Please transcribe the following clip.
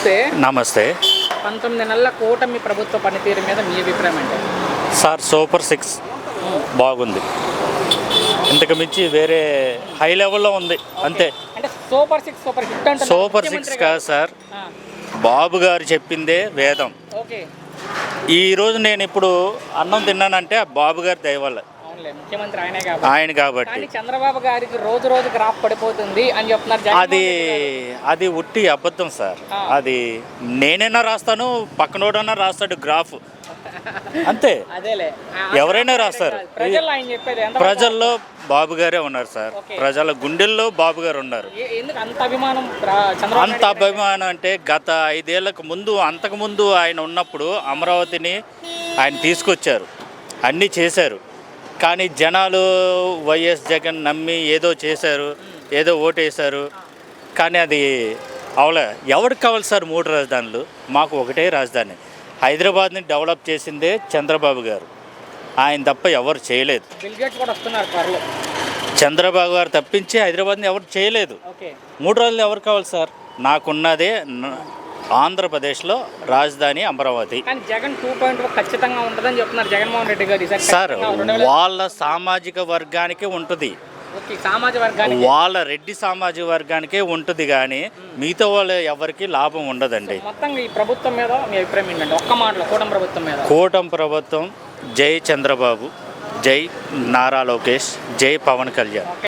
నమస్తే. నమస్తే 19 నెలల కూటమి ప్రభుత్వ పనితీరు మీద మీ అభిప్రాయం ఏంటి? సార్. సూపర్ 6 బాగుంది. ఇంతకు మించి వేరే హై లెవెల్లో ఉంది అంతే. అంటే సూపర్ 6 సూపర్ హిట్ అంటే సూపర్ 6 కాదు సార్, బాబు గారు చెప్పిందే వేదం. ఓకే. ఈరోజు నేను ఇప్పుడు అన్నం తిన్నానంటే ఆ బాబు గారి దయ వల్ల. అవునులే, ముఖ్యమంత్రి ఆయనే ఆయన కాబట్టి. కానీ చంద్రబాబు గారికి రోజు రోజు గ్రాఫ్ పడిపోతుంది అని చెప్తున్నారు. అది ఉట్టి అబద్ధం సార్. అది నేనైనా రాస్తాను, పక్కనోడన్నా రాస్తాడు గ్రాఫ్, అంతే. అదేలే, ఎవరైనా రాస్తారు. ప్రజల్లో ఆయన చెప్పేది ప్రజల్లో బాబు గారే ఉన్నారు సార్. ప్రజల గుండెల్లో బాబు గారు ఉన్నారు. ఎందుకు అంత అభిమానం అంత అభిమానం అంటే గత 5 ఏళ్లకు ముందు, అంతకుముందు ఆయన ఉన్నప్పుడు అమరావతిని ఆయన తీసుకొచ్చారు, అన్నీ చేశారు. కానీ జనాలు వైఎస్ జగన్ నమ్మి ఏదో చేశారు, ఏదో ఓటేశారు. కానీ అది అవలే. ఎవరికి కావాలి సార్ 3 రాజధానులు? మాకు ఒకటే రాజధాని. హైదరాబాద్ని డెవలప్ చేసిందే చంద్రబాబు గారు, ఆయన తప్ప ఎవరు చేయలేదు. బిల్ గేట్స్ కూడా వస్తున్నారు త్వరలో. చంద్రబాబు గారు తప్పించి హైదరాబాద్ని ఎవరు చేయలేదు. 3 రాజధానులు ఎవరు కావాలి సార్? నాకున్నదే ఆంధ్రప్రదేశ్లో రాజధాని అమరావతి. కానీ జగన్ 2.0 ఖచ్చితంగా ఉంటుందని చెప్తున్నారు జగన్మోహన్ రెడ్డి గారు. సార్ వాళ్ళ సామాజిక వర్గానికే ఉంటుంది, సామాజిక వర్గానికి, వాళ్ళ రెడ్డి సామాజిక వర్గానికే ఉంటుంది. కానీ మిగతా వాళ్ళు ఎవరికి లాభం ఉండదండి. మొత్తంగా ఈ ప్రభుత్వం మీద మీ అభిప్రాయం ఏంటంటే ఒక్క మాటలో కూటమి ప్రభుత్వం మీద? కూటమి ప్రభుత్వం జై చంద్రబాబు, జై నారా లోకేష్, జై పవన్ కళ్యాణ్.